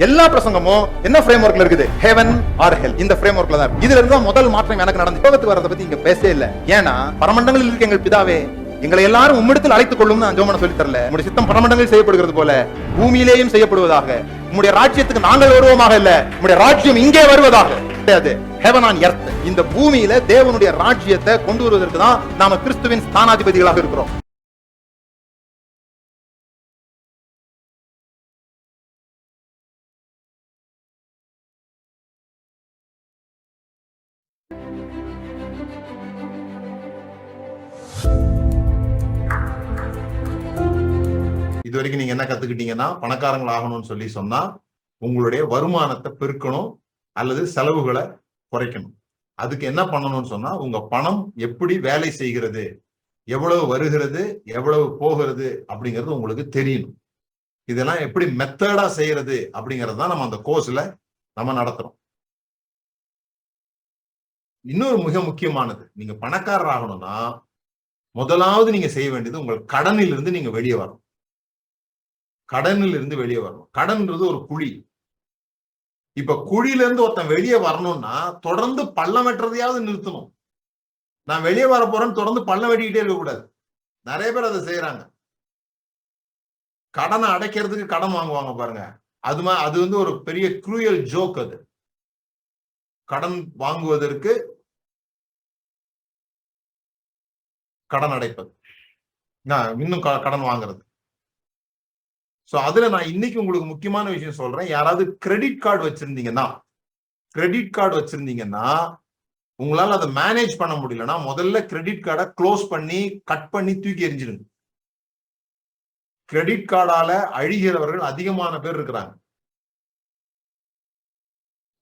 எல்லா பிரசங்கமும் என்ன ஃப்ரேம் ஒர்க்ல இருக்குது? ஹெவன் ஆர் ஹெல். இந்த ஃப்ரேம் ஒர்க்ல தான். இதுல இருந்து முதல் மாற்றம் எனக்கு நடந்து. யோகத்துக்கு வரத பத்தி இங்க பேசவே இல்ல. ஏன்னா பரமண்டங்களில் இருக்க எங்கள் பிதாவே, எங்களை எல்லாரும் உம்மிடத்தில் அழைத்துக் கொள்ளும் நான் ஜோமன சொல்லி தரல. உம்முடைய சித்தம் பரமண்டங்களில் செய்யப்படுகிறது போல பூமியிலேயும் செய்யப்படுவதாக. உம்முடைய ராஜ்யத்துக்கு நாங்கள் வருவோமாக இல்ல, உம்முடைய ராஜ்யம் இங்கே வருவதாக. Heaven on earth. இந்த பூமியில தேவனுடைய ராஜ்யத்தை கொண்டு வருவதற்கு தான் நாம கிறிஸ்துவின் ஸ்தானாதிபதிகளாக இருக்கிறோம். இது வரைக்கும் நீங்க என்ன கத்துக்கிட்டீங்கன்னா, பணக்காரங்கள் ஆகணும்னு சொல்லி சொன்னா உங்களுடைய வருமானத்தை பெருக்கணும் அல்லது செலவுகளை குறைக்கணும். அதுக்கு என்ன பண்ணணும்னு சொன்னா, உங்க பணம் எப்படி வேலை செய்கிறது, எவ்வளவு வருகிறது, எவ்வளவு போகிறது அப்படிங்கிறது உங்களுக்கு தெரியணும். இதெல்லாம் எப்படி மெத்தடா செய்யறது அப்படிங்கிறது தான் நம்ம அந்த கோர்ஸ்ல நம்ம நடத்துறோம். இன்னொரு மிக முக்கியமானது, நீங்க பணக்காரர் ஆகணும்னா முதலாவது நீங்க செய்ய வேண்டியது உங்கள் கடனில் இருந்து நீங்க வெளியே வரணும். கடனில் இருந்து வெளியே வரணும். கடன்ன்றது ஒரு குழி. இப்ப குழியில இருந்து ஒருத்தன் வெளியே வரணும்னா தொடர்ந்து பள்ளம் வெட்டுறதையாவது நிறுத்தணும். நான் வெளியே வர போறேன்னு தொடர்ந்து பள்ளம் வெட்டிக்கிட்டே இருக்க கூடாது. நிறைய பேர் அதை செய்யறாங்க. கடனை அடைக்கிறதுக்கு கடன் வாங்குவாங்க பாருங்க. அது வந்து ஒரு பெரிய க்ரூயல் ஜோக். அது கடன் வாங்குவதற்கு கடன் அடைப்பது, இன்னும் கடன் வாங்குறது. சோ அதுல நான் இன்னைக்கு உங்களுக்கு முக்கியமான விஷயம் சொல்றேன். யாராவது கிரெடிட் கார்டு வச்சிருந்தீங்கன்னா உங்களால அதை மேனேஜ் பண்ண முடியலன்னா முதல்ல கிரெடிட் கார்டை க்ளோஸ் பண்ணி கட் பண்ணி தூக்கி எறிஞ்சிடுங்க. கிரெடிட் கார்டால அழிகிறவர்கள் அதிகமான பேர் இருக்கிறாங்க.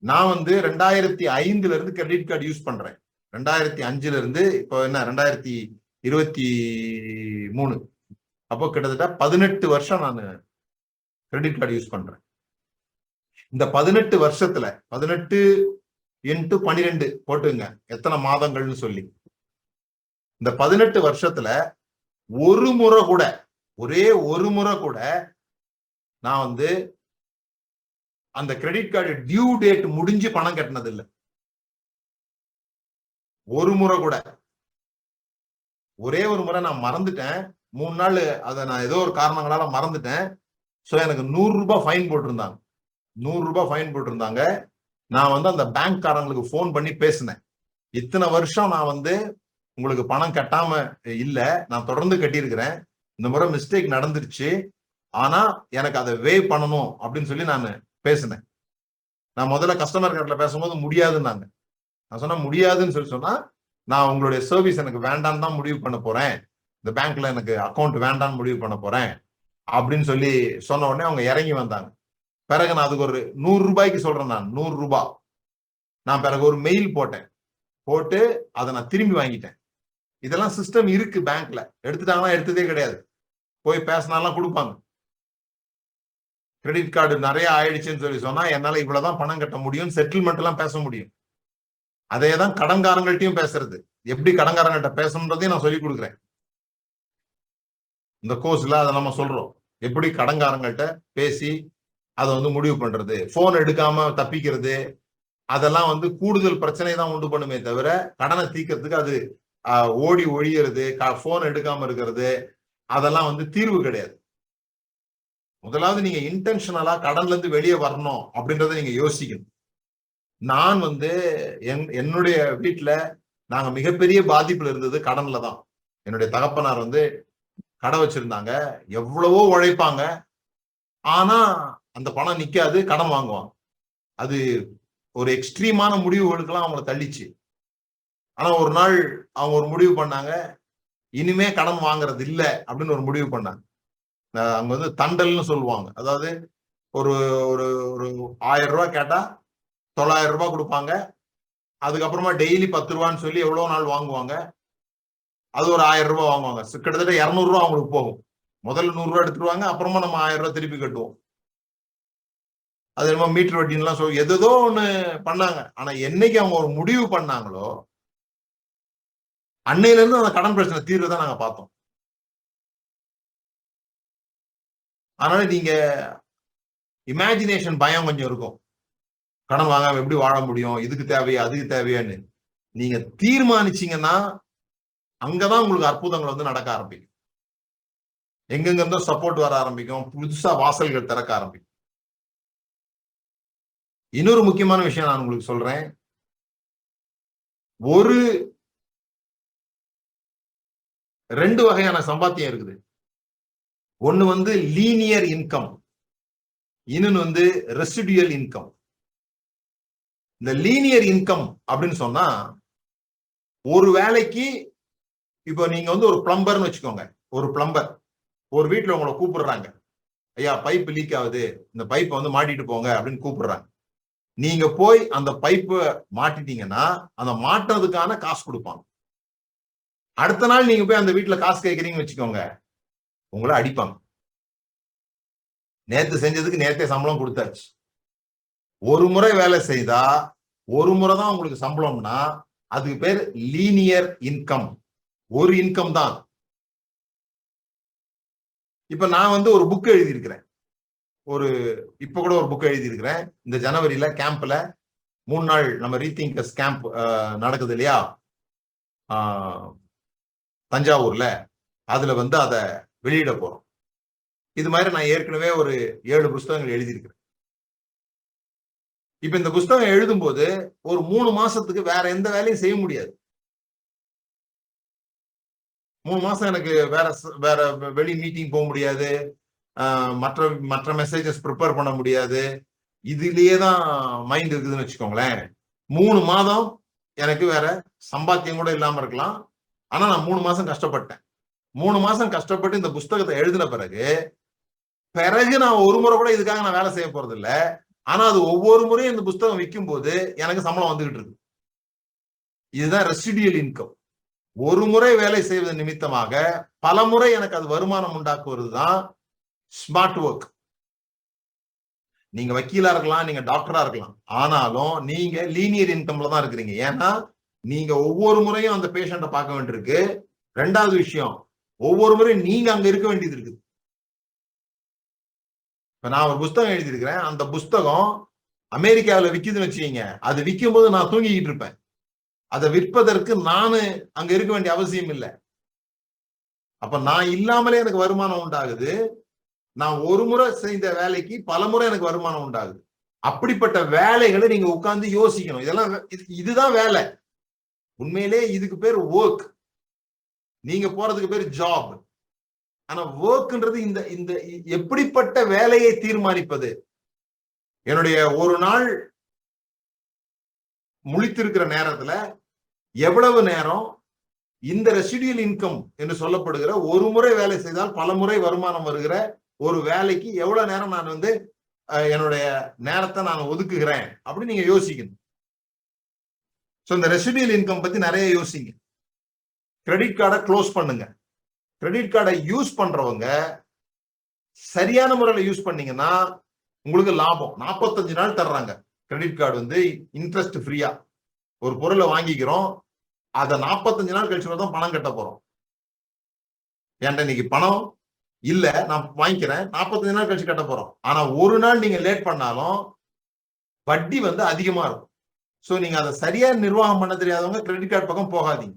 நான் வந்து 2005 இருந்து கிரெடிட் கார்டு யூஸ் பண்றேன். 2005 இருந்து இப்போ என்ன 2023, அப்போ கிட்டத்தட்ட 18 வருஷம் நான் கிரெடிட் கார்டு யூஸ் பண்றேன். இந்த 18 வருஷத்துல 18 × 12 போட்டுங்க எத்தனை மாதங்கள்னு சொல்லி. இந்த 18 வருஷத்துல ஒரே ஒரு முறை கூட நான் வந்து அந்த கிரெடிட் கார்டு டியூ டேட் முடிஞ்சு பணம் கட்டினது இல்லை. ஒரு முறை கூட. ஒரே ஒரு முறை நான் மறந்துட்டேன். 3 நாள் அதை நான் ஏதோ ஒரு காரணங்களால மறந்துட்டேன். சோ எனக்கு 100 ரூபாய் ஃபைன் போட்டிருந்தாங்க. 100 ரூபாய் ஃபைன் போட்டிருந்தாங்க. நான் வந்து அந்த பேங்க் காரங்களுக்கு போன் பண்ணி பேசினேன். இத்தனை வருஷம் நான் வந்து உங்களுக்கு பணம் கட்டாம இல்ல, நான் தொடர்ந்து கட்டியிருக்கிறேன். இந்த முறை மிஸ்டேக் நடந்துருச்சு, ஆனா எனக்கு அதை வேவ் பண்ணணும் அப்படின்னு சொல்லி நான் பேசினேன். நான் முதல்ல கஸ்டமர் கேர்ல பேசும்போது முடியாதுன்னாங்க. நான் சொன்னா முடியாதுன்னு சொல்லி சொன்னா, நான் உங்களுடைய சர்வீஸ் எனக்கு வேண்டான்னு தான் முடிவு பண்ண போறேன், இந்த பேங்க்ல எனக்கு அக்கௌண்ட் வேண்டான்னு முடிவு பண்ண போறேன் அப்படின்னு சொல்லி சொன்ன உடனே அவங்க இறங்கி வந்தாங்க. பிறகு நான் அதுக்கு ஒரு 100 ரூபாய்க்கு சொல்றேன். நான் 100 ரூபாய் நான் பிறகு ஒரு மெயில் போட்டு அதை நான் திரும்பி வாங்கிட்டேன். இதெல்லாம் சிஸ்டம் இருக்கு பேங்க்ல. எடுத்துட்டாங்கன்னா எடுத்ததே கிடையாது. போய் பேசினாலாம் கொடுப்பாங்க. கிரெடிட் கார்டு நிறைய ஆயிடுச்சுன்னு சொல்லி சொன்னா என்னால இவ்வளவுதான் பணம் கட்ட முடியும், செட்டில்மெண்ட் எல்லாம் பேச முடியும். அதே தான் கடன்காரங்கள்ட்டையும் பேசுறது. எப்படி கடன்காரங்கள்ட்ட பேசணுன்றதையும் நான் சொல்லி கொடுக்குறேன். இந்த கோர்ஸ்ல அதை நம்ம சொல்றோம். எப்படி கடன்காரங்கள்ட்ட பேசி அதை வந்து முடிவு பண்றது, போன் எடுக்காம தப்பிக்கிறது, அதெல்லாம் வந்து கூடுதல் பிரச்சனை தான் உண்டு பண்ணுமே தவிர கடனை தீர்க்கறதுக்கு அது ஓடி ஒழியறது, போன் எடுக்காம இருக்கிறது, அதெல்லாம் வந்து தீர்வு கிடையாது. முதலாவது நீங்க இன்டென்ஷனலா கடன்ல இருந்து வெளியே வரணும் அப்படின்றத நீங்க யோசிக்கணும். நான் வந்து என்னுடைய வீட்டுல நாங்க மிகப்பெரிய பாதிப்புல இருந்தது கடன்ல தான். என்னுடைய தகப்பனார் வந்து கடை வச்சிருந்தாங்க. எவ்வளவோ உழைப்பாங்க, ஆனா அந்த பணம் நிக்காது, கடன் வாங்குவாங்க. அது ஒரு எக்ஸ்ட்ரீமான முடிவுகளுக்கெல்லாம் அவங்களை தள்ளிச்சு. ஆனா ஒரு நாள் அவங்க ஒரு முடிவு பண்ணாங்க, இனிமே கடன் வாங்குறது இல்லை அப்படின்னு ஒரு முடிவு பண்ணாங்க. அங்க வந்து தண்டல்னு சொல்லுவாங்க. அதாவது ஒரு ஒரு ஒரு 1000 ரூபாய் கேட்டா 900 ரூபாய் கொடுப்பாங்க. அதுக்கப்புறமா டெய்லி 10 ரூபான்னு சொல்லி எவ்வளவு நாள் வாங்குவாங்க. அது ஒரு 1000 ரூபாய் வாங்குவாங்க. கிட்டத்தட்ட 200 ரூபாய் அவங்களுக்கு போகும். முதல்ல 100 ரூபாய் எடுத்துருவாங்க, அப்புறமா நம்ம 1000 ரூபாய் திருப்பி கட்டுவோம். அது என்னமோ மீட்டர் வட்டின்லாம் சொல்லி ஏதோ ஒண்ணு பண்ணாங்க. ஆனா என்னைக்கு அவங்க ஒரு முடிவு பண்ணாங்களோ அன்னையில இருந்து அந்த கடன் பிரச்சனை தீர்வுதான் நாங்க பார்த்தோம். அதனால நீங்க இமேஜினேஷன் பயம் கொஞ்சம் இருக்கும். கடன் வாங்காம எப்படி வாழ முடியும், இதுக்கு தேவையா அதுக்கு தேவையான்னு. நீங்க தீர்மானிச்சீங்கன்னா அங்கதான் உங்களுக்கு அற்புதங்கள் வந்து நடக்க ஆரம்பிக்கும். எங்கெங்க இருந்தோ சப்போர்ட் வர ஆரம்பிக்கும், புதுசா வாசல்கள் திறக்க ஆரம்பிக்கும். இன்னொரு முக்கியமான விஷயம் நான் உங்களுக்கு சொல்றேன். ஒரு 2 வகையான சம்பாத்தியம் இருக்குது. ஒண்ணு வந்து லீனியர் இன்கம், இன்னொன்னு வந்து ரெசிடுயல் இன்கம். இந்த லீனியர் இன்கம் அப்படின்னு சொன்னா, ஒரு வேலைக்கு இப்போ நீங்க வந்து ஒரு பிளம்பர்னு வச்சுக்கோங்க. ஒரு பிளம்பர் ஒரு வீட்டுல உங்களை கூப்பிடுறாங்க, ஐயா பைப் லீக் ஆகுது, இந்த பைப்பை வந்து மாட்டிட்டு போங்க அப்படின்னு கூப்பிடுறாங்க. நீங்க போய் அந்த பைப்பை மாட்டிட்டீங்கன்னா அந்த மாட்டுறதுக்கான காசு கொடுப்பாங்க. அடுத்த நாள் நீங்க போய் அந்த வீட்டுல காசு கேட்கறீங்கன்னு வச்சுக்கோங்க, உங்களை அடிப்பாங்க. நேத்து செஞ்சதுக்கு நேத்தே சம்பளம் கொடுத்தாச்சு. ஒரு முறை வேலை செய்தா ஒரு முறை தான் உங்களுக்கு சம்பளம்னா அதுக்கு பேர் லீனியர் இன்கம். ஒரு இன்கம் தான். இப்ப நான் வந்து ஒரு புக் எழுதியிருக்கிறேன். இப்ப கூட ஒரு புக் எழுதியிருக்கிறேன். இந்த ஜனவரியில கேம்ப்ல 3 நாள் நம்ம ரீதிங்கர்ஸ் கேம்ப் நடக்குது இல்லையா, தஞ்சாவூர்ல. அதுல வந்து அதை வெளியிட போறோம். இது மாதிரி நான் ஏற்கனவே ஒரு 7 புஸ்தகங்கள் எழுதியிருக்கிறேன். இப்ப இந்த புஸ்தகம் எழுதும் போது ஒரு 3 மாசத்துக்கு வேற எந்த வேலையும் செய்ய முடியாது. 3 மாசம் எனக்கு வேற வெளி மீட்டிங் போக முடியாது, மற்ற மெசேஜஸ் ப்ரிப்பேர் பண்ண முடியாது. இதுலயே தான் மைண்ட் இருக்குதுன்னு வச்சுக்கோங்களேன். 3 மாதம் எனக்கு வேற சம்பாத்தியம் கூட இல்லாம இருக்கலாம். ஆனா நான் 3 மாசம் கஷ்டப்பட்டேன். 3 மாசம் கஷ்டப்பட்டு இந்த புஸ்தகத்தை எழுதின பிறகு நான் ஒரு முறை கூட இதுக்காக நான் வேலை செய்ய போறது இல்லை. ஆனா அது ஒவ்வொரு முறையும் இந்த புஸ்தகம் விற்கும் போது எனக்கு சம்பளம் வந்துகிட்டு இருக்கு. இதுதான் ரெசிடியல் இன்கம். ஒரு முறை வேலை செய்வது நிமித்தமாக பல முறை எனக்கு அது வருமானம் உண்டாக்குவதுதான் ஸ்மார்ட் ஒர்க். நீங்க வக்கீலா இருக்கலாம், நீங்க டாக்டரா இருக்கலாம், ஆனாலும் நீங்க லீனியர் இன்கம்ல தான் இருக்கிறீங்க. ஏன்னா நீங்க ஒவ்வொரு முறையும் அந்த பேஷண்ட்டை பார்க்க வேண்டியிருக்கு. 2வது விஷயம், ஒவ்வொரு முறையும் நீங்க அங்க இருக்க வேண்டியது இருக்குது. இப்ப நான் ஒரு புஸ்தகம் எழுதியிருக்கிறேன். அந்த புஸ்தகம் அமெரிக்காவில் விற்குதுன்னு வச்சுக்கீங்க, அது விற்கும் போது நான் தூங்கிக்கிட்டு இருப்பேன். அதை விற்பதற்கு நானு அங்க இருக்க வேண்டிய அவசியம் இல்லை. அப்ப நான் இல்லாமலே எனக்கு வருமானம் உண்டாகுது. நான் ஒரு முறை செய்த வேலைக்கு பல முறை எனக்கு வருமானம் உண்டாகுது. அப்படிப்பட்ட வேலைகளை நீங்க உட்கார்ந்து யோசிக்கணும். இதெல்லாம் இதுதான் வேலை. உண்மையிலே இதுக்கு பேர் ஒர்க். நீங்க போறதுக்கு பேர் ஜாப். ஆனா ஒர்க்ன்றது இந்த இந்த எப்படிப்பட்ட வேலையை தீர்மானிப்பது. என்னுடைய ஒரு நாள் முழித்திருக்கிற நேரத்துல எவ்வளவு நேரம் இந்த ரெசிடியல் இன்கம் என்று சொல்லப்படுகிற ஒரு முறை வேலை செய்தால் பல முறை வருமானம் வருகிற ஒரு வேலைக்கு எவ்வளவு நேரம் நான் வந்து என்னுடைய நேரத்தை நான் ஒதுக்குகிறேன் அப்படின்னு நீங்க யோசிக்கணும். சோ இந்த ரெசிடியல் இன்கம் பத்தி நிறைய யோசிங்க. கிரெடிட் கார்டை க்ளோஸ் பண்ணுங்க. கிரெடிட் கார்டை யூஸ் பண்றவங்க சரியான முறையில் யூஸ் பண்ணீங்கன்னா உங்களுக்கு லாபம். 45 நாள் தர்றாங்க கிரெடிட் கார்டு வந்து இன்ட்ரெஸ்ட் ஃப்ரீயா. ஒரு பொருளை வாங்கிக்கிறோம், அதை 45 நாள் கழிச்சு தான் பணம் கட்ட போறோம். ஏன்டா இன்னைக்கு பணம் இல்ல, நான் வாங்கிக்கிறேன், 45 நாள் கழிச்சு கட்ட போறோம். ஆனா ஒரு நாள் நீங்க லேட் பண்ணாலும் வட்டி வந்து அதிகமா இருக்கும். சோ நீங்க அதை சரியா நிர்வாகம் பண்ண தெரியாதவங்க கிரெடிட் கார்டு பக்கம் போகாதீங்க.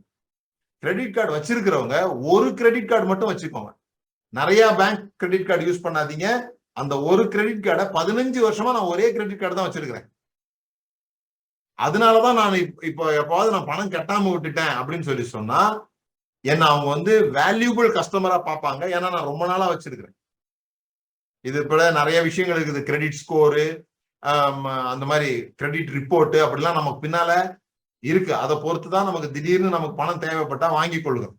கிரெடிட் கார்டு வச்சிருக்கிறவங்க ஒரு கிரெடிட் கார்டு மட்டும் வச்சுக்கோங்க. நிறைய பேங்க் கிரெடிட் கார்டு யூஸ் பண்ணாதீங்க. அந்த ஒரு கிரெடிட் கார்டை 15 வருஷமா நான் ஒரே கிரெடிட் கார்டு தான் வச்சிருக்கிறேன். அதனாலதான் நான் இப்போ எப்பாவது நான் பணம் கட்டாம விட்டுட்டேன் அப்படின்னு சொல்லி சொன்னா என்ன அவங்க வந்து வேல்யூபிள் கஸ்டமரா பார்ப்பாங்க. ஏன்னா நான் ரொம்ப நாளா வச்சிருக்கிறேன். இது போல நிறைய விஷயங்கள் இருக்குது. கிரெடிட் ஸ்கோரு, அந்த மாதிரி கிரெடிட் ரிப்போர்ட் அப்படிலாம் நமக்கு பின்னால இருக்கு. அதை பொறுத்துதான் நமக்கு திடீர்னு நமக்கு பணம் தேவைப்பட்டா வாங்கி கொள்ளுங்க.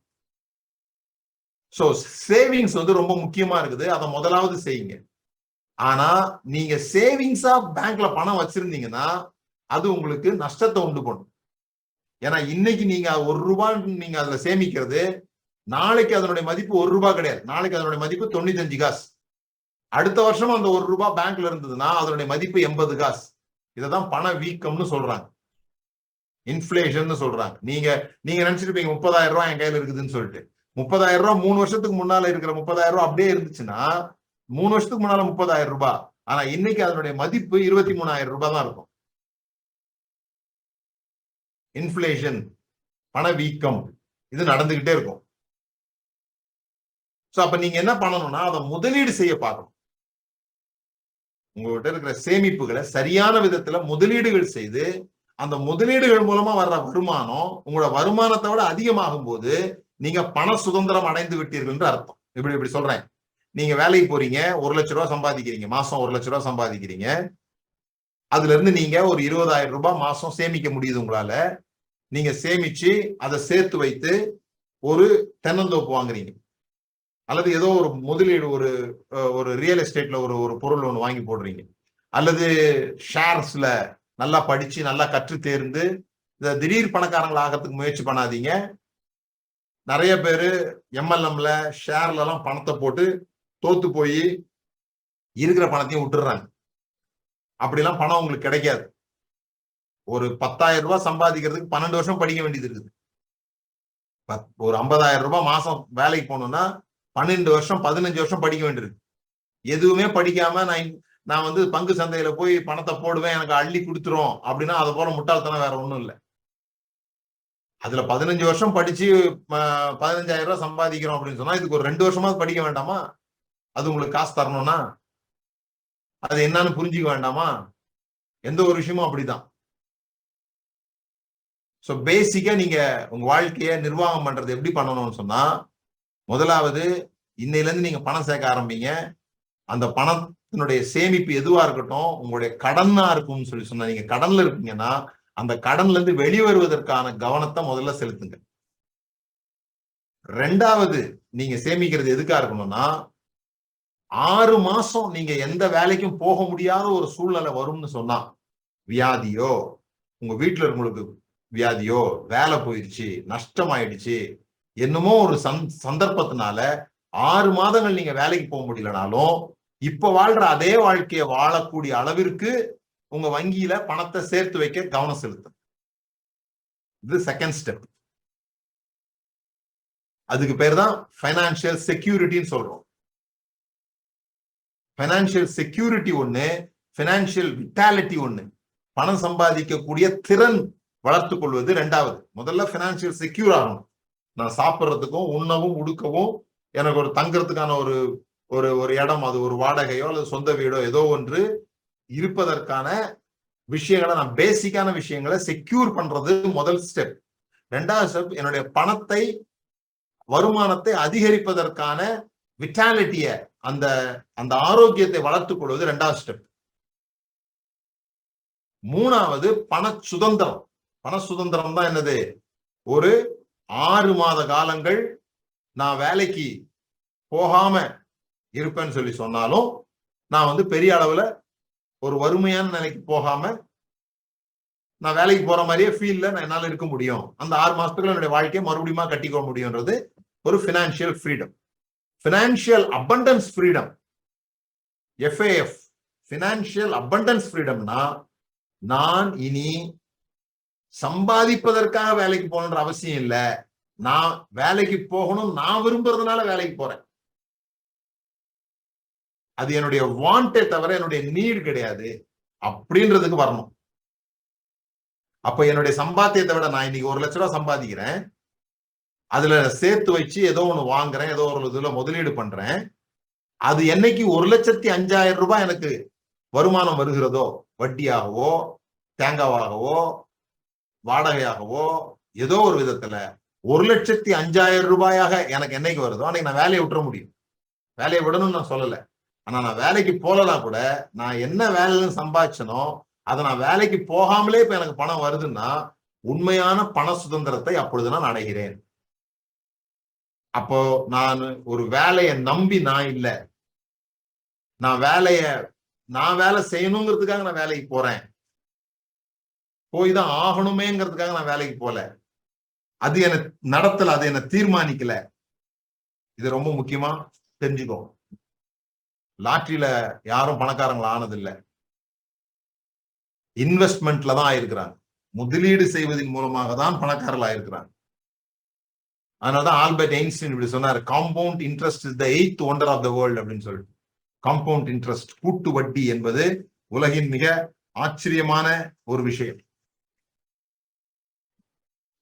சோ சேவிங்ஸ் வந்து ரொம்ப முக்கியமா இருக்குது. அதை முதலாவது செய்யுங்க. ஆனா நீங்க சேவிங்ஸா பேங்க்ல பணம் வச்சிருந்தீங்கன்னா அது உங்களுக்கு நஷ்டத்தை உண்டு பண்ணும். ஏன்னா இன்னைக்கு நீங்க 1 ரூபாய் நீங்க அதுல சேமிக்கிறது, நாளைக்கு அதனுடைய மதிப்பு 1 ரூபாய் கிடையாது. நாளைக்கு அதனுடைய மதிப்பு 95 காசு. அடுத்த வருஷம் அந்த 1 ரூபாய் பேங்க்ல இருந்ததுன்னா அதனுடைய மதிப்பு 80 காசு. இததான் பண வீக்கம்னு சொல்றாங்க, இன்ஃபிளேஷன் சொல்றாங்க. நீங்க நினைச்சிருப்பீங்க 30,000 ரூபாய் என் கையில இருக்குதுன்னு சொல்லிட்டு. 30,000 ரூபாய் 3 வருஷத்துக்கு முன்னால இருக்கிற 30,000 ரூபாய் அப்படியே இருந்துச்சுன்னா 3 வருஷத்துக்கு முன்னால 30,000 ரூபாய் ஆனா இன்னைக்கு அதனுடைய மதிப்பு 23,000 ரூபாய் தான் இருக்கும். இன்ஃபிளேஷன், பணவீக்கம் இது நடந்துகிட்டே இருக்கும். சோ அப்ப நீங்க என்ன பண்ணணும்னா அதை முதலீடு செய்ய பார்க்கணும். உங்ககிட்ட இருக்கிற சேமிப்புகளை சரியான விதத்துல முதலீடுகள் செய்து அந்த முதலீடுகள் மூலமா வர்ற வருமானம் உங்களோட வருமானத்தை விட அதிகமாகும் போது நீங்க பண சுதந்திரம் அடைந்து விட்டீர்கள் என்று அர்த்தம். இப்படி சொல்றேன். நீங்க வேலைக்கு போறீங்க, 1 லட்சம் ரூபாய் சம்பாதிக்கிறீங்க, மாசம் 1 லட்சம் ரூபாய் சம்பாதிக்கிறீங்க. அதுல இருந்து நீங்க ஒரு 20,000 ரூபாய் மாசம் சேமிக்க முடியுது உங்களால. நீங்க சேமிச்சு அதை சேர்த்து வைத்து ஒரு தென்னந்தோப்பு வாங்குறீங்க, அல்லது ஏதோ ஒரு முதலீடு, ஒரு ரியல் எஸ்டேட்ல ஒரு பொருள் ஒன்று வாங்கி போடுறீங்க, அல்லது ஷேர்ஸ்ல நல்லா படிச்சு நல்லா கற்று தேர்ந்து இந்த திடீர் பணக்காரங்கள் ஆகிறதுக்கு முயற்சி பண்ணாதீங்க. நிறைய பேரு எம்எல்எம்ல ஷேர்ல எல்லாம் பணத்தை போட்டு தோத்து போய் இருக்கிற பணத்தையும் விட்டுறாங்க. அப்படிலாம் பணம் உங்களுக்கு கிடைக்காது. ஒரு 10,000 ரூபாய் சம்பாதிக்கிறதுக்கு 12 வருஷம் படிக்க வேண்டியது இருக்குது. ஒரு 50,000 ரூபாய் மாசம் வேலைக்கு போகணும்னா 12 வருஷம் 15 வருஷம் படிக்க வேண்டியிருக்கு. எதுவுமே படிக்காம நான் வந்து பங்கு சந்தையில போய் பணத்தை போடுவேன், எனக்கு அள்ளி கொடுத்துரும் அப்படின்னா அதை போல முட்டாள்தனம் வேற ஒண்ணும் இல்லை. அதுல 15 வருஷம் படிச்சு 15,000 ரூபாய் சம்பாதிக்கிறோம் அப்படின்னு சொன்னா இதுக்கு ஒரு 2 வருஷமாவது படிக்க வேண்டாமா? அது உங்களுக்கு காசு தரணும்னா அது என்னன்னு புரிஞ்சுக்க வேண்டாமா? எந்த ஒரு விஷயமும் அப்படிதான். சோ பேசிக்கா நீங்க உங்க வாழ்க்கைய நிர்வாகம் பண்றது எப்படி பண்ணணும்னு சொன்னா, முதலாவது இன்னையில இருந்து நீங்க பணம் சேர்க்க ஆரம்பிங்க. அந்த பணத்தினுடைய சேமிப்பு எதுவா இருக்கட்டும், உங்களுடைய கடனா இருக்கும்னு சொல்லி சொன்னா, நீங்க கடன்ல இருக்கீங்கன்னா அந்த கடன்ல இருந்து வெளிவருவதற்கான கவனத்தை முதல்ல செலுத்துங்க. 2வது நீங்க சேமிக்கிறது எதுக்கா இருக்கணும்னா, 6 மாசம் நீங்க எந்த வேலைக்கும் போக முடியாத ஒரு சூழ்நிலை வரும்னு சொன்னா, வியாதியோ, உங்க வீட்டுல இருக்கவங்களுக்கு வியாதியோ, வேலை போயிடுச்சு, நஷ்டம் ஆயிடுச்சு, என்னமோ ஒரு சந்தர்ப்பத்தினால 6 மாதங்கள் நீங்க வேலைக்கு போக முடியலனாலும் இப்ப வாழ்ற அதே வாழ்க்கையை வாழக்கூடிய அளவிற்கு உங்க வங்கியில பணத்தை சேர்த்து வைக்க கவனம் செலுத்தும். இது செகண்ட் ஸ்டெப். அதுக்கு பேர் தான் பைனான்சியல் செக்யூரிட்டின்னு சொல்றோம். பைனான்சியல் செக்யூரிட்டி ஒண்ணு, பைனான்சியல் விட்டாலிட்டி ஒண்ணு. பணம் சம்பாதிக்கக்கூடிய திறன் வளர்த்துக் கொள்வது 2வது. முதல்ல பைனான்சியல் செக்யூர் ஆகணும். நான் சாப்பிட்றதுக்கும் உண்ணவும் உடுக்கவும் எனக்கு ஒரு தங்கறதுக்கான ஒரு இடம், அது ஒரு வாடகையோ அல்லது சொந்த வீடோ ஏதோ ஒன்று இருப்பதற்கான விஷயங்களை, நான் பேசிக்கான விஷயங்களை செக்யூர் பண்றது முதல் ஸ்டெப். 2வது ஸ்டெப் என்னுடைய பணத்தை, வருமானத்தை அதிகரிப்பதற்கான விட்டாலிட்டிய, அந்த ஆரோக்கியத்தை வளர்த்துக் கொள்வது 2வது ஸ்டெப். 3வது பண சுதந்திரம். பண சுதந்திரம் தான் என்னது? ஒரு 6 மாத காலங்கள் நான் வேலைக்கு போகாம இருப்பேன்னு சொல்லி சொன்னாலும் நான் வந்து பெரிய அளவுல ஒரு வறுமையான நிலைக்கு போகாம நான் வேலைக்கு போற மாதிரியே ஃபீல்ல நான் என்னால இருக்க முடியும். அந்த 6 மாசத்துக்குள்ள என்னுடைய வாழ்க்கையை மறுபடியும் கட்டிக்க முடியும்ன்றது ஒரு financial freedom. Financial abundance freedom, FAF, financial abundance ஃப்ரீடம்னா, நான் இனி சம்பாதிப்பதற்காக வேலைக்கு போகணுன்ற அவசியம் இல்ல, நான் வேலைக்கு போகணும், நான் விரும்புறதுனால வேலைக்கு போறேன். அது என்னுடைய வாண்டே தவிர என்னுடைய நீடு கிடையாது அப்படின்றதுக்கு வரணும். அப்ப என்னுடைய சம்பாத்தியத்தை விட நான் இன்னைக்கு 1 லட்சம் ரூபாய் சம்பாதிக்கிறேன், அதுல சேர்த்து வச்சு ஏதோ ஒண்ணு வாங்குறேன், ஏதோ ஒரு இதுல முதலீடு பண்றேன். அது என்னைக்கு 1,05,000 ரூபாய் எனக்கு வருமானம் வருகிறதோ, வட்டியாகவோ தேங்காவாகவோ வாடகையாகவோ ஏதோ ஒரு விதத்துல 1,05,000 ரூபாயாக எனக்கு என்னைக்கு வருதோ அன்னைக்கு நான் வேலையை விட்டுற முடியும். வேலையை விடணும்னு நான் சொல்லல. ஆனா நான் வேலைக்கு போகலாம் கூட, நான் என்ன வேலைன்னு சம்பாதிச்சனோ அதை நான் வேலைக்கு போகாமலே இப்ப எனக்கு பணம் வருதுன்னா உண்மையான பண சுதந்திரத்தை அப்பொழுது நான் அடைகிறேன். அப்போ நான் ஒரு வேலையை நம்பி நான் இல்ல, நான் வேலை செய்யணுங்கிறதுக்காக நான் வேலைக்கு போறேன், போய் தான் ஆகணுமேங்கிறதுக்காக நான் வேலைக்கு போல, அது என்ன நடத்தல, அது என்ன தீர்மானிக்கல. இது ரொம்ப முக்கியமா தெரிஞ்சுக்கோ. லாட்டரியில யாரும் பணக்காரங்கள ஆனது இல்ல, இன்வெஸ்ட்மெண்ட்ல தான் ஆயிருக்கிறாங்க. முதலீடு செய்வதன் மூலமாக தான் பணக்காரர்கள் ஆயிருக்கிறாங்க. அதனாலதான் ஆல்பர்ட் ஐன்ஸ்டீன் இப்படி சொன்னாரு, compound interest is the 8th wonder of the world அப்படின்னு சொல்லிட்டு. காம்பவுண்ட் இன்ட்ரெஸ்ட், கூட்டு வட்டி என்பது உலகின் மிக ஆச்சரியமான ஒரு விஷயம்.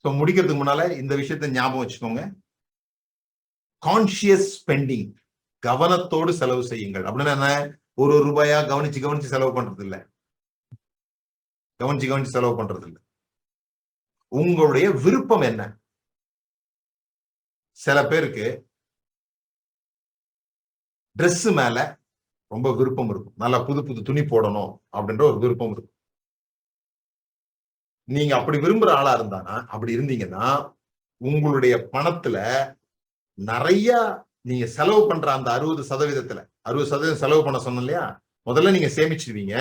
முடிக்கிறதுக்கு முன்னால இந்த விஷயத்தை ஞாபகம் வச்சுக்கோங்க. கான்சியஸ் ஸ்பெண்டிங், கவனத்தோடு செலவு செய்யுங்கள். அப்படின்னா என்ன? ஒரு ரூபாயா கவனிச்சு செலவு பண்றது இல்ல, கவனிச்சு செலவு பண்றது இல்ல. உங்களுடைய விருப்பம் என்ன? சில பேருக்கு ட்ரெஸ் மேல ரொம்ப விருப்பம் இருக்கும், நல்லா புது புது துணி போடணும் அப்படின்ற ஒரு விருப்பம் இருக்கும். நீங்க அப்படி விரும்புற ஆளா இருந்தானா, அப்படி இருந்தீங்கன்னா உங்களுடைய பணத்துல நிறைய நீங்க செலவு பண்ற அந்த 60% செலவு பண்ண சொன்னோம் இல்லையா? முதல்ல நீங்க சேமிச்சிடுறீங்க.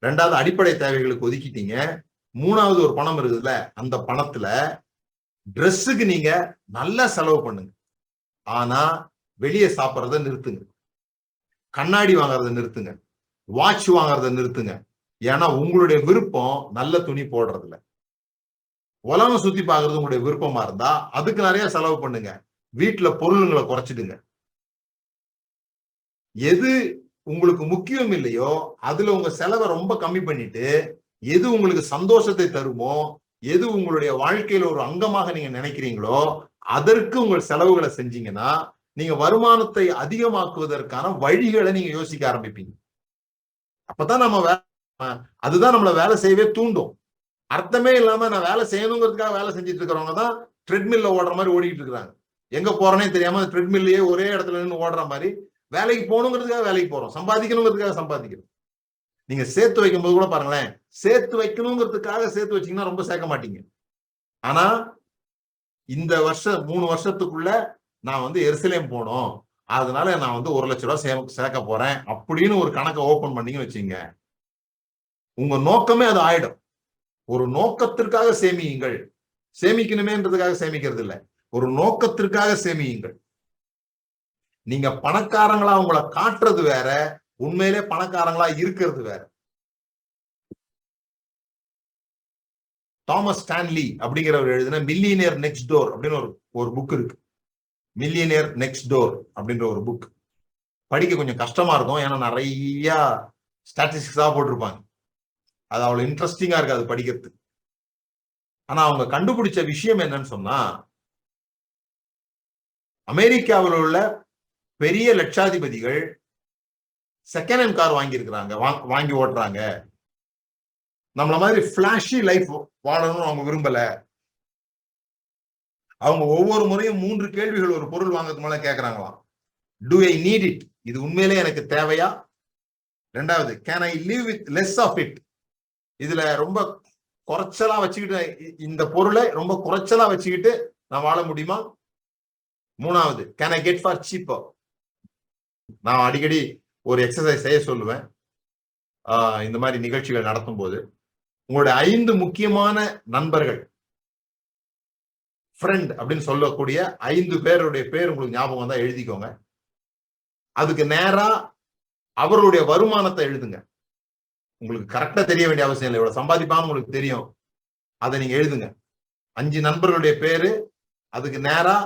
2வது அடிப்படை தேவைகளுக்கு ஒதுக்கிட்டீங்க. 3வது ஒரு பணம் இருக்குதுல்ல, அந்த பணத்துல ட்ரெஸ்ஸுக்கு நீங்க நல்லா செலவு பண்ணுங்க. ஆனா வெளியே சாப்பிட்றத நிறுத்துங்க, கண்ணாடி வாங்குறத நிறுத்துங்க, வாட்ச் வாங்குறத நிறுத்துங்க. ஏன்னா உங்களுடைய விருப்பம் நல்ல துணி போடுறதுல. உலகம் சுத்தி பாக்குறது உங்களுடைய விருப்பமா இருந்தா அதுக்கு நிறைய செலவு பண்ணுங்க. வீட்டுல பொருளுங்களை குறைச்சிடுங்க. எது உங்களுக்கு முக்கியம் இல்லையோ அதுல உங்க செலவை ரொம்ப கம்மி பண்ணிட்டு, எது உங்களுக்கு சந்தோஷத்தை தருமோ, எது உங்களுடைய வாழ்க்கையில ஒரு அங்கமாக நீங்க நினைக்கிறீங்களோ அதற்கு உங்கள் செலவுகளை செஞ்சீங்கன்னா நீங்க வருமானத்தை அதிகமாக்குவதற்கான வழிகளை நீங்க யோசிக்க ஆரம்பிப்பீங்க. அப்பதான் அதுதான் நம்மள வேலை செய்யவே தூண்டும். அர்த்தமே இல்லாம நான் வேலை செய்யணுங்கிறதுக்காக வேலை செஞ்சுட்டு இருக்கிறவங்க தான் ட்ரெட்மில்ல ஓடுற மாதிரி ஓடிட்டு இருக்காங்க. எங்க போறேனே தெரியாம ட்ரெட்மில்லையே ஒரே இடத்துல நின்று ஓடுற மாதிரி. வேலைக்கு போகணுங்கிறதுக்காக வேலைக்கு போறோம், சம்பாதிக்கணுங்கிறதுக்காக சம்பாதிக்கிறோம். நீங்க சேர்த்து வைக்கும் போது கூட பாருங்களேன், சேர்த்து வைக்கணுங்கிறதுக்காக சேர்த்து வச்சீங்கன்னா ரொம்ப சேர்க்க மாட்டீங்க. ஆனா இந்த வருஷம் 3 வருஷத்துக்குள்ள நான் வந்து எருசலேம் போனோம், அதனால நான் வந்து 1 லட்சம் ரூபாய் சேர்க்க போறேன் அப்படின்னு ஒரு கணக்கை ஓபன் பண்ணீங்கன்னு வச்சுங்க, உங்க நோக்கமே அது ஆயிடும். ஒரு நோக்கத்திற்காக சேமியுங்கள். சேமிக்கணுமேன்றதுக்காக சேமிக்கிறது இல்லை, ஒரு நோக்கத்திற்காக சேமியுங்கள். நீங்க பணக்காரங்களா உங்களை காட்டுறது வேற, உண்மையிலே பணக்காரங்களா இருக்கிறது வேற. தாமஸ் ஸ்டான்லி அப்படிங்கிறவர் எழுதின மில்லியனியர் நெக்ஸ்ட் டோர் அப்படின்னு ஒரு புக் இருக்கு. மில்லியனியர் நெக்ஸ்ட் டோர் அப்படின்ற ஒரு புக் படிக்க கொஞ்சம் கஷ்டமா இருக்கும், ஏன்னா நிறைய ஸ்டாட்டிஸ்டிக்ஸா போட்டிருப்பாங்க. அது அவ்வளவு இன்ட்ரெஸ்டிங்கா இருக்காது படிக்கிறதுக்கு. ஆனா அவங்க கண்டுபிடிச்ச விஷயம் என்னன்னு சொன்னா, அமெரிக்காவில் உள்ள பெரிய லட்சாதிபதிகள் செகண்ட் ஹேண்ட் கார் வாங்கி இருக்கிறாங்க, வாங்கி ஓட்டுறாங்க. நம்மள மாதிரி பிளாஷி லைஃப் வாழணும்னு அவங்க விரும்பல. அவங்க ஒவ்வொரு முறையும் 3 கேள்விகள் ஒரு பொருள் வாங்குறதுக்கு மேல கேட்கறாங்களாம். Do I need it? இது உண்மையிலே எனக்கு தேவையா? 2வது, can I live with less of it? இதுல ரொம்ப குறைச்சலா வச்சுக்கிட்டு, இந்த பொருளை ரொம்ப குறைச்சலா வச்சுக்கிட்டு நான் வாழ முடியுமா? 3வது, can I get for cheaper? நான் அடிக்கடி ஒரு எக்ஸசைஸ் செய்ய சொல்லுவேன் இந்த மாதிரி நிகழ்ச்சிகள் நடத்தும் போது. உங்களுடைய 5 முக்கியமான நண்பர்கள், ஃப்ரெண்ட் அப்படின்னு சொல்லக்கூடிய 5 பேருடைய பேர் உங்களுக்கு ஞாபகம் தான் எழுதிக்கோங்க. அதுக்கு நேரா அவர்களுடைய வருமானத்தை எழுதுங்க. உங்களுக்கு கரெக்டா தெரிய வேண்டிய அவசியம் இல்லை, இவ்வளவு சம்பாதிப்பான்னு உங்களுக்கு தெரியும், அதை நீங்க எழுதுங்க. 5 நண்பர்களுடைய பேரு, அதுக்கு நேரா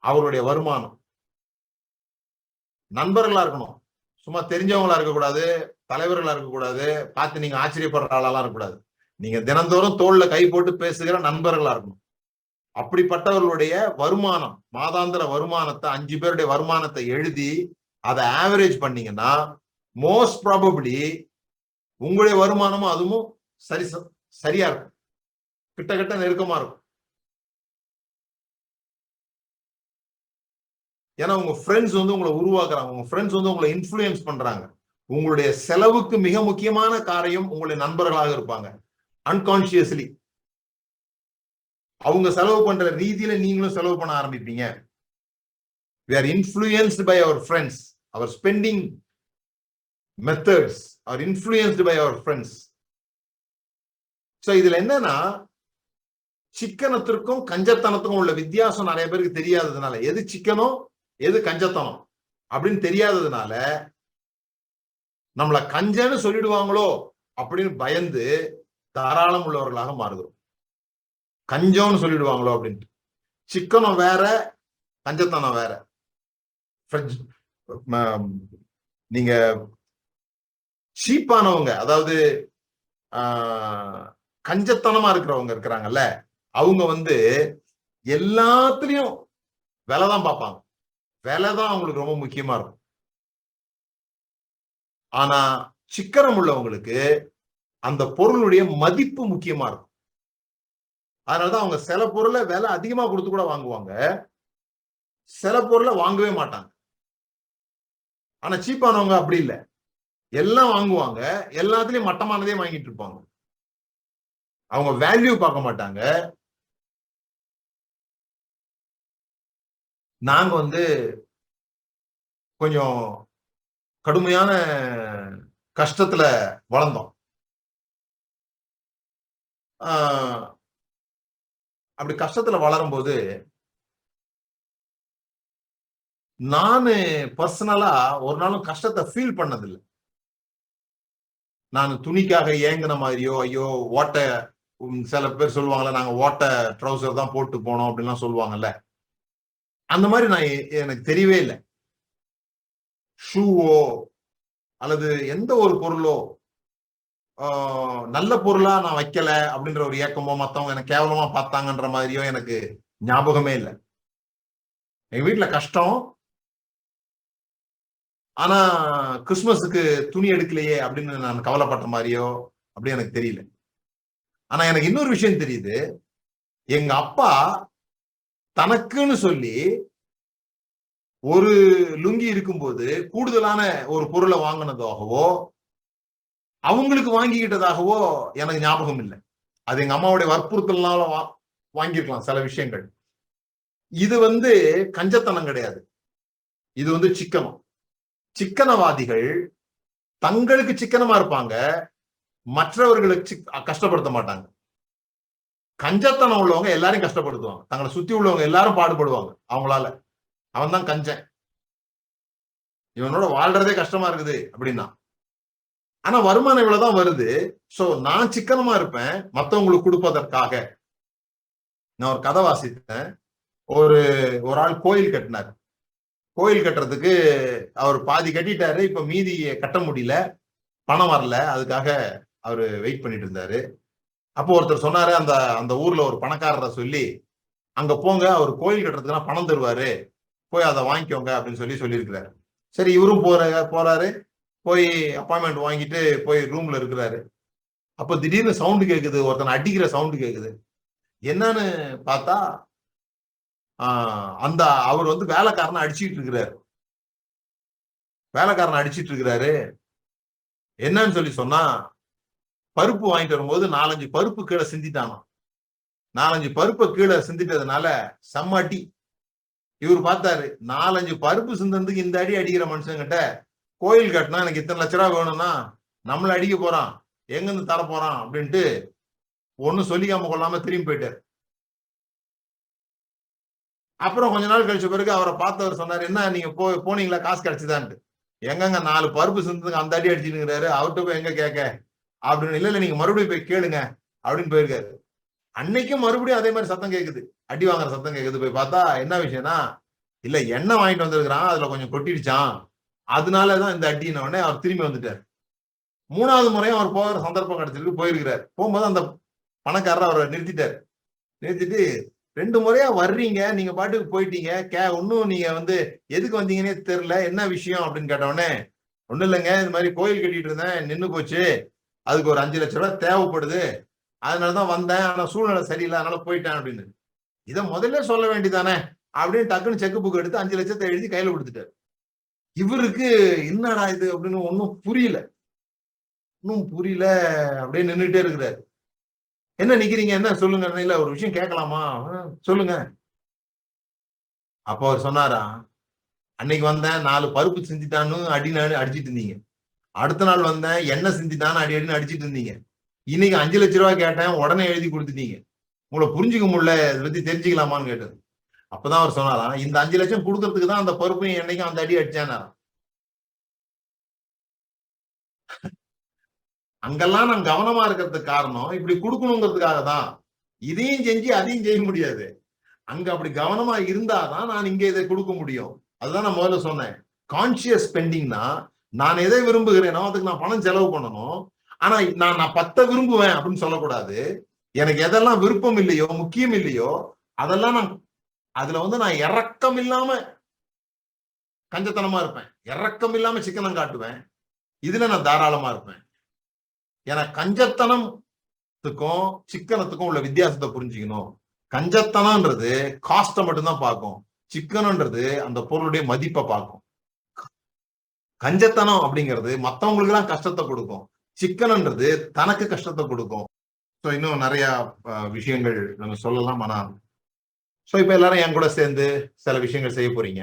அவருடைய வருமானம். நண்பர்களா இருக்கணும், சும்மா தெரிஞ்சவங்களா இருக்கக்கூடாது, தலைவர்களா இருக்கக்கூடாது, பார்த்து நீங்க ஆச்சரியப்படுற ஆளாலாம் இருக்கக்கூடாது. நீங்க தினந்தோறும் தோல்ல கை போட்டு பேசுகிற நண்பர்களா இருக்கணும். அப்படிப்பட்டவர்களுடைய வருமானம், மாதாந்திர வருமானத்தை, 5 பேருடைய வருமானத்தை எழுதி அதை ஆவரேஜ் பண்ணீங்கன்னா மோஸ்ட் ப்ராபபிளி உங்களுடைய வருமானமும் அதுவும் சரியா இருக்கும், கிட்ட நெருக்கமா இருக்கும். ஏன்னா உங்க ஃப்ரெண்ட்ஸ் வந்து உங்களை உருவாக்குறாங்க, உங்க ஃப்ரெண்ட்ஸ் வந்து உங்களை இன்ஃப்ளூயன்ஸ் பண்றாங்க. உங்களுடைய செலவுக்கு மிக முக்கியமான காரியம் உங்களுடைய நண்பர்களாக இருப்பாங்க. அன்கான்சியஸ்லி அவங்க செலவு பண்ற ரீதியில நீங்களும் செலவு பண்ண ஆரம்பிப்பீங்க. We are influenced by our friends. Our spending methods are influenced by our friends. So இதுல என்னன்னா, சிக்கனத்திற்கும் கஞ்சத்தனத்துக்கும் உள்ள வித்தியாசம் நிறைய பேருக்கு தெரியாததுனால, எது சிக்கனம் எது கஞ்சத்தனம் அப்படின்னு தெரியாததுனால நம்மள கஞ்சன்னு சொல்லிடுவாங்களோ அப்படின்னு பயந்து தாராளம் உள்ளவர்களாக மாறுகிறோம். கஞ்சம்னு சொல்லிடுவாங்களோ அப்படின்ட்டு. சிக்கனம் வேற, கஞ்சத்தனம் வேற. நீங்க சீப்பானவங்க, அதாவது கஞ்சத்தனமா இருக்கிறவங்க இருக்கிறாங்கல்ல, அவங்க வந்து எல்லாத்துலயும் விலைதான் பார்ப்பாங்க. விலைதான் அவங்களுக்கு ரொம்ப முக்கியமா இருக்கும். ஆனா சிக்கனம் உள்ளவங்களுக்கு அந்த பொருளுடைய மதிப்பு முக்கியமா இருக்கும். அதனாலதான் அவங்க சில பொருளை விலை அதிகமா கொடுத்து கூட வாங்குவாங்க, சில பொருளை வாங்கவே மாட்டாங்க. ஆனா சீப்பானவங்க அப்படி இல்லை, எல்லாம் வாங்குவாங்க, எல்லாத்துலயும் மட்டமானதே வாங்கிட்டு இருப்பாங்க. அவங்க வேல்யூ பார்க்க மாட்டாங்க. நாங்க வந்து கொஞ்சம் கடுமையான கஷ்டத்துல வளர்ந்தோம். அப்படி கஷ்டத்துல வளரும் போது நானு பர்சனலா ஒரு நாளும் கஷ்டத்தை ஃபீல் பண்ணதில்லை. நான் துணிக்காக ஏங்கின மாதிரியோ, ஐயோ ஓட்ட, சில பேர் சொல்லுவாங்கல்ல, நாங்க ஓட்ட ட்ரௌசர் தான் போட்டு போனோம் அப்படின்லாம் சொல்லுவாங்கல்ல, அந்த மாதிரி நான் எனக்கு தெரியவே இல்லை. ஷூவோ அல்லது எந்த ஒரு பொருளோ நல்ல பொருளா நான் வைக்கல அப்படின்ற ஒரு ஏக்கமோ, மத்தவங்க எனக்கு கேவலமா பார்த்தாங்கன்ற மாதிரியோ எனக்கு ஞாபகமே இல்லை. எங்க வீட்டுல கஷ்டம், ஆனா கிறிஸ்துமஸுக்கு துணி எடுக்கலையே அப்படின்னு நான் கவலைப்பட்ட மாதிரியோ அப்படி எனக்கு தெரியல. ஆனா எனக்கு இன்னொரு விஷயம் தெரியுது. எங்க அப்பா தனக்குன்னு சொல்லி ஒரு லுங்கி இருக்கும்போது கூடுதலான ஒரு பொருளை வாங்கினதாகவோ அவங்களுக்கு வாங்கிக்கிட்டதாகவோ எனக்கு ஞாபகம் இல்லை. அது எங்க அம்மாவுடைய வற்புறுத்தல்னால வாங்கியிருக்கலாம் சில விஷயங்கள். இது வந்து கஞ்சத்தனம் கிடையாது, இது வந்து சிக்கனம். சிக்கனவாதிகள் தங்களுக்கு சிக்கனமா இருப்பாங்க, மற்றவர்களுக்கு கஷ்டப்படுத்த மாட்டாங்க. கஞ்சத்தனம் உள்ளவங்க எல்லாரையும் கஷ்டப்படுத்துவாங்க, தங்களை சுத்தி உள்ளவங்க எல்லாரும் பாடுபடுவாங்க அவங்களால. அவன் தான் கஞ்சன், இவனோட வாழ்றதே கஷ்டமா இருக்குது அப்படின்னா. ஆனா வருமானம் இவ்வளவுதான் வருது, சோ நான் சிக்கனமா இருப்பேன் மத்தவங்களுக்கு கொடுப்பதற்காக. நான் ஒரு கதை வாசித்தேன். ஒரு ஆள் கோயில் கட்டினார். கோயில் கட்டுறதுக்கு அவர் பாதி கட்டிட்டாரு, இப்ப மீதி கட்ட முடியல, பணம் வரல, அதுக்காக அவரு வெயிட் பண்ணிட்டு இருந்தாரு. அப்போ ஒருத்தர் சொன்னாரு, அந்த அந்த ஊர்ல ஒரு பணக்காரரை சொல்லி, அங்க போங்க, அவர் கோயில் கட்டுறதுக்கு பணம் தருவாரு, போய் அதை வாங்கிக்கோங்க அப்படின்னு சொல்லியிருக்கிறாரு. சரி, இவரும் போறாரு, போய் அப்பாயின்மெண்ட் வாங்கிட்டு போய் ரூம்ல இருக்கிறாரு. அப்ப திடீர்னு சவுண்டு கேக்குது, ஒருத்தனை அடிக்கிற சவுண்டு கேக்குது. என்னன்னு பார்த்தா அந்த அவர் வந்து வேலைக்காரனை அடிச்சுட்டு இருக்கிறாரு. வேலைக்காரனை அடிச்சிட்டு இருக்கிறாரு. என்னன்னு சொன்னா, பருப்பு வாங்கிட்டு வரும்போது 4-5 பருப்பு கீழே சிந்திட்டானோ. 4-5 பருப்பை கீழே சிந்திட்டதுனால செம்ம அடி. இவர் பார்த்தாரு, 4-5 பருப்பு சிந்ததுக்கு இந்த அடி அடிக்கிற மனுஷங்கிட்ட கோயில் கட்டினா எனக்கு இத்தனை லட்ச ரூபா வேணும்னா நம்மள அடிக்க போறான், எங்க இருந்து தர போறான் அப்படின்ட்டு ஒன்னும் சொல்லிக்காம கொள்ளாம திரும்பி போயிட்டாரு. அப்புறம் கொஞ்ச நாள் கழிச்ச பிறகு அவரை பார்த்தவர் சொன்னாரு, என்ன நீங்க போனீங்களா, காசு கிடைச்சுதான்ட்டு. எங்கங்க 4 பருப்பு சிந்ததுக்கு அந்த அடி அடிச்சுருக்கிறாரு, அவர்கிட்ட போய் எங்க கேட்க அப்படின்னு. இல்ல நீங்க மறுபடியும் போய் கேளுங்க அப்படின்னு போயிருக்காரு. அன்னைக்கும் மறுபடியும் அதே மாதிரி சத்தம் கேக்குது, அடி வாங்குற சத்தம் கேக்குது. போய் பார்த்தா என்ன விஷயம்னா, இல்ல எண்ணெய் வாங்கிட்டு வந்திருக்கிறான், அதுல கொஞ்சம் கொட்டிடுச்சான், அதனாலதான் இந்த அடின உடனே அவர் திரும்பி வந்துட்டார். 3வது முறையும் அவர் போகிற சந்தர்ப்பம் கிடைச்சிருக்கு, போயிருக்கிறார். போகும்போது அந்த பணக்காரர் அவரை நிறுத்திட்டாரு. நிறுத்திட்டு, 2 முறையா வர்றீங்க, நீங்க பாட்டுக்கு போயிட்டீங்க, ஒன்னும் நீங்க வந்து எதுக்கு வந்தீங்கன்னே தெரியல, என்ன விஷயம் அப்படின்னு கேட்ட உடனே, ஒண்ணும் இல்லைங்க, இந்த மாதிரி கோயில் கட்டிட்டு இருந்தேன், நின்னு போச்சு, அதுக்கு ஒரு 5 லட்சம் ரூபாய் தேவைப்படுது, அதனாலதான் வந்தேன், ஆனா சூழ்நிலை சரியில்லை, அதனால போயிட்டேன் அப்படின்னு. இதை முதல்ல சொல்ல வேண்டியதானே அப்படின்னு டக்குன்னு செக் புக் எடுத்து 5 லட்சத்தை எழுதி கையில கொடுத்துட்டாரு. இவருக்கு என்னடா இது அப்படின்னு ஒன்னும் புரியல, அப்படியே நின்றுட்டே இருக்கிறாரு. என்ன நிக்கிறீங்க, என்ன சொல்லுங்க, இல்ல ஒரு விஷயம் கேட்கலாமா, சொல்லுங்க. அப்ப அவர் சொன்னாரா, அன்னைக்கு வந்தேன் 4 பருப்பு சிந்திட்டான்னு அடிச்சிட்டு இருந்தீங்க, அடுத்த நாள் வந்தேன் எண்ணெய் சிந்திட்டான்னு அடின்னு அடிச்சிட்டு இருந்தீங்க, இன்னைக்கு 5 லட்சம் ரூபாய் கேட்டேன், உடனே எழுதி கொடுத்துட்டீங்க, உங்களை புரிஞ்சுக்க முடியல, இதை பத்தி தெரிஞ்சுக்கலாமான்னு கேட்டது. அப்பதான் அவர் சொன்னாராம், இந்த 5 லட்சம் கொடுக்கறதுக்கு தான் அந்த பருப்பையும் என்னைக்கும் அந்த அடி அடிச்சானா. அங்கெல்லாம் நான் கவனமா இருக்கிறதுக்கு காரணம் இப்படி கொடுக்கணுங்கிறதுக்காக தான். இதையும் செஞ்சு அதையும் செய்ய முடியாது, அங்க அப்படி கவனமா இருந்தாதான் நான் இங்க இதை கொடுக்க முடியும். அதுதான் நான் முதல்ல சொன்னேன். கான்சியஸ் ஸ்பெண்டிங்னா நான் எதை விரும்புகிறேனோ அதுக்கு நான் பணம் செலவு பண்ணணும். ஆனா நான் 10 விரும்புவேன் அப்படின்னு சொல்லக்கூடாது. எனக்கு எதெல்லாம் விருப்பம் இல்லையோ, முக்கியம் இல்லையோ, அதெல்லாம் அதுல நான் இறக்கம் இல்லாம கஞ்சத்தனமா இருப்பேன். இறக்கம் இல்லாம சிக்கனம் காட்டுவேன். இதுல நான் தாராளமா இருப்பேன். ஏன்னா கஞ்சத்தனத்துக்கும் சிக்கனத்துக்கும் உள்ள வித்தியாசத்தை புரிஞ்சுக்கணும். கஞ்சத்தனம்ன்றது காஸ்ட மட்டும்தான் பார்க்கும். சிக்கனம்ன்றது அந்த பொருளுடைய மதிப்பை பார்க்கும். கஞ்சத்தனம் அப்படிங்கிறது மத்தவங்களுக்கு எல்லாம் கஷ்டத்தை கொடுக்கும். சிக்கனம்ன்றது தனக்கு கஷ்டத்தை கொடுக்கும். இன்னும் நிறைய விஷயங்கள் நம்ம சொல்லலாம். ஆனா இப்ப எல்லாரும் என் கூட சேர்ந்து சில விஷயங்கள் செய்ய போறீங்க.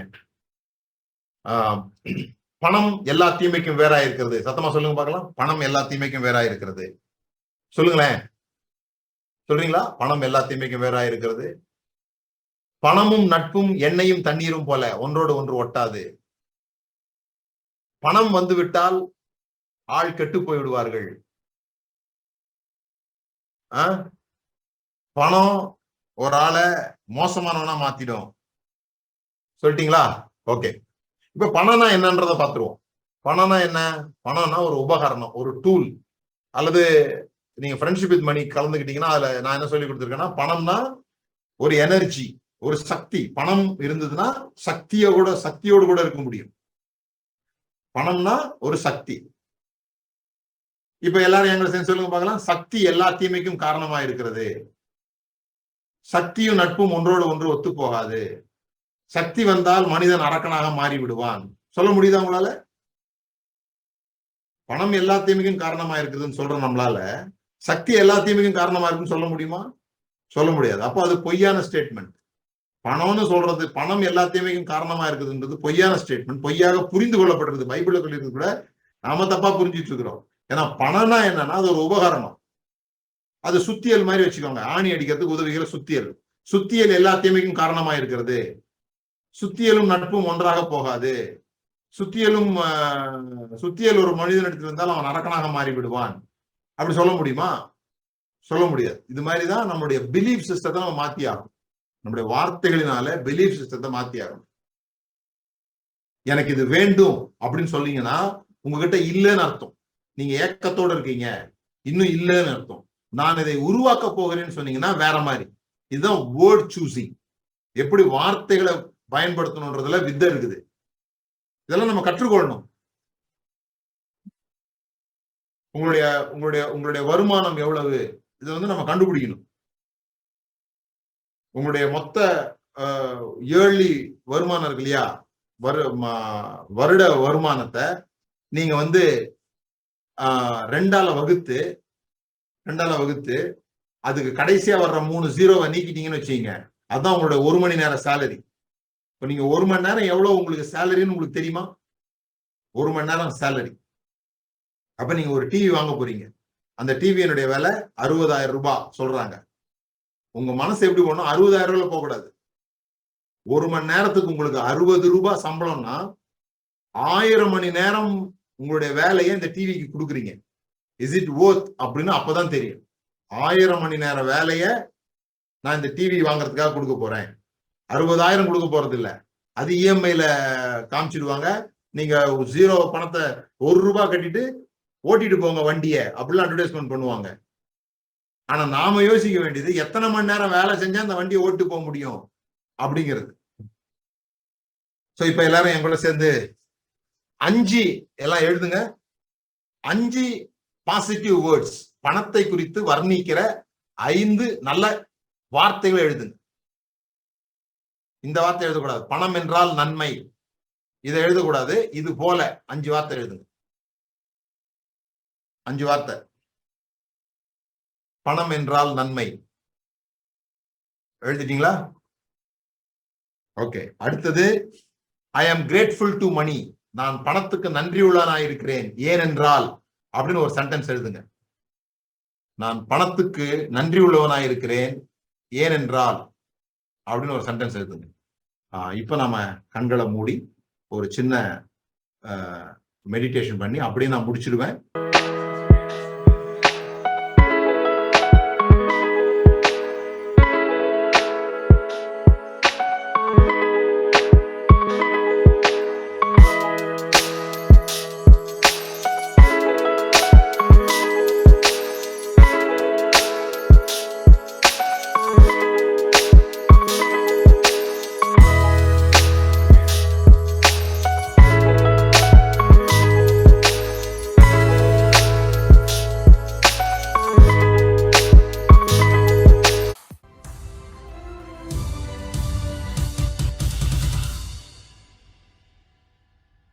பணம் எல்லா தீமைக்கும் வேறா இருக்கிறது. சத்தமா சொல்லுங்க பார்க்கலாம். பணம் எல்லா தீமைக்கும் வேறா இருக்கிறது. சொல்லுங்களேன். சொல்றீங்களா? பணம் எல்லா தீமைக்கும் வேறா இருக்கிறது. பணமும் நட்பும் எண்ணெயும் தண்ணீரும் போல ஒன்றோடு ஒன்று ஒட்டாது. பணம் வந்து விட்டால் ஆள் கெட்டு போய்விடுவார்கள். பணம் ஒரு ஆளை மோசமானவனா மாத்திடும். சொல்லிட்டீங்களா? ஓகே. இப்ப பணம்னா என்னன்றதை பார்த்துருவோம். பணம்னா என்ன? பணம்னா ஒரு உபகரணம், ஒரு டூல். அல்லது நீங்க ஃப்ரெண்ட்ஷிப் வித் மணி கலந்துக்கிட்டீங்கன்னா அதுல நான் என்ன சொல்லி கொடுத்துருக்கேன்னா, பணம்னா ஒரு எனர்ஜி, ஒரு சக்தி. பணம் இருந்ததுன்னா சக்தியோடு கூட இருக்க முடியும். பணம்னா ஒரு சக்தி. இப்ப எல்லாரும் எங்களை சேர்ந்து சொல்லுங்க பார்க்கலாம். சக்தி எல்லா தீமைக்கும் காரணமா இருக்கிறது. சக்தியும் நட்பும் ஒன்றோடு ஒன்று ஒத்து போகாது. சக்தி வந்தால் மனிதன் அரக்கனாக மாறி விடுவான். சொல்ல முடியுதா உங்களால? பணம் எல்லா தீமைக்கும் காரணமா இருக்குதுன்னு சொல்ற நம்மளால சக்தி எல்லா தீமைக்கும் காரணமா இருக்குன்னு சொல்ல முடியுமா? சொல்ல முடியாது. அப்போ அது பொய்யான ஸ்டேட்மெண்ட். பணம்னு சொல்றது, பணம் எல்லா தீமைக்கும் காரணமா இருக்குதுன்றது பொய்யான ஸ்டேட்மெண்ட். பொய்யாக புரிந்து கொள்ளப்படுறது. பைபிள்ல சொல்லியிருக்கு கூட நாம தப்பா புரிஞ்சிட்டு இருக்கிறோம். ஏன்னா பணம்னா என்னன்னா அது ஒரு உபகரணம். அது சுத்தியல் மாதிரி வச்சுக்கோங்க. ஆணி அடிக்கிறதுக்கு உதவிகிற சுத்தியல். சுத்தியல் எல்லா தீமைக்கும் காரணமா இருக்கிறது. சுத்தியலும் நட்பும் ஒன்றாக போகாது. சுத்தியல் ஒரு மனிதன் எடுத்து இருந்தால் அவன் அரக்கனாக மாறி விடுவான். அப்படி சொல்ல முடியுமா? சொல்ல முடியாது. இது மாதிரிதான் நம்மளுடைய பிலீஃப் சிஸ்டத்தை நம்ம மாத்தி ஆகும். நம்முடைய வார்த்தைகளினால பிலீஃப் சிஸ்டத்தை மாத்தி ஆகும். எனக்கு இது வேண்டும் அப்படின்னு சொன்னீங்கன்னா உங்ககிட்ட இல்லைன்னு அர்த்தம். நீங்க ஏக்கத்தோட இருக்கீங்க, இன்னும் இல்லைன்னு அர்த்தம். நான் இதை உருவாக்க போகிறேன்னு சொன்னீங்கன்னா வேற மாதிரி. இதுதான் வேர்ட் சூசிங். எப்படி வார்த்தைகளை பயன்படுத்தணும்ன்றதுல வித்தை இருக்குது. இதெல்லாம் நம்ம கற்றுக்கொள்ளணும். உங்களுடைய வருமானம் எவ்வளவு, இதை நம்ம கண்டுபிடிக்கணும். உங்களுடைய மொத்த இயர்லி வருமானம் இருக்கு இல்லையா, வருட வருமானத்தை நீங்க 2ஆல வகுத்து அதுக்கு கடைசியா வர்ற 3 ஜீரோவை நீக்கிட்டீங்கன்னு வச்சுக்கீங்க. அதுதான் உங்களுடைய 1 மணி நேர சேலரி. இப்ப நீங்க 1 மணி நேரம் எவ்வளவு உங்களுக்கு சேலரின்னு உங்களுக்கு தெரியுமா? 1 மணி நேரம் சேலரி. அப்ப நீங்க ஒரு டிவி வாங்க போறீங்க. அந்த டிவியினுடைய விலை 60,000 ரூபாய் சொல்றாங்க. உங்க மனசு எப்படி போகணும்? 60,000 ரூபாய் போகக்கூடாது. 1 மணி நேரத்துக்கு உங்களுக்கு 60 ரூபாய் சம்பளம்னா 1000 மணி நேரம் உங்களுடைய வேலையை இந்த டிவிக்கு கொடுக்குறீங்க. இஸ் இட் வொர்த் அப்படின்னு அப்பதான் தெரியும். 1000 மணி நேர வேலையை நான் இந்த டிவி வாங்குறதுக்காக கொடுக்க போறேன். 60,000 கொடுக்க போறது இல்ல. அது இஎம்ஐல காமிச்சிடுவாங்க. நீங்க ஜீரோ பணத்தை 1 ரூபாய் கட்டிட்டு ஓட்டிட்டு போங்க வண்டியை அப்படிலாம் அட்வர்டைஸ்மெண்ட் பண்ணுவாங்க. ஆனா நாம யோசிக்க வேண்டியது எத்தனை மணி நேரம் வேலை செஞ்சா அந்த வண்டியை ஓட்டு போக முடியும் அப்படிங்கிறது. இப்ப எல்லாரும் என் கூட சேர்ந்து 5 எல்லாம் எழுதுங்க. 5 பாசிட்டிவ் வேர்ட்ஸ், பணத்தை குறித்து வர்ணிக்கிற 5 நல்ல வார்த்தைகளை எழுதுங்க. இந்த வார்த்தை எழுதக்கூடாது. பணம் என்றால் நன்மை, இதை எழுதக்கூடாது. இது போல 5 வார்த்தை எழுதுங்க. 5 வார்த்தை. பணம் என்றால் நன்மை எழுதிட்டீங்களா? ஓகே. அடுத்தது, ஐ ஆம் கிரேட்ஃபுல் டு மணி. நான் பணத்துக்கு நன்றியுள்ளவனாயிருக்கிறேன் ஏனென்றால் அப்படின்னு ஒரு சென்டென்ஸ் எழுதுங்க. நான் பணத்துக்கு நன்றி உள்ளவனாயிருக்கிறேன் ஏனென்றால் அப்படின்னு ஒரு சென்டென்ஸ் எழுதுங்க. இப்ப நாம கண்களை மூடி ஒரு சின்ன மெடிடேஷன் பண்ணி அப்படியே நான் முடிச்சிடுவேன்.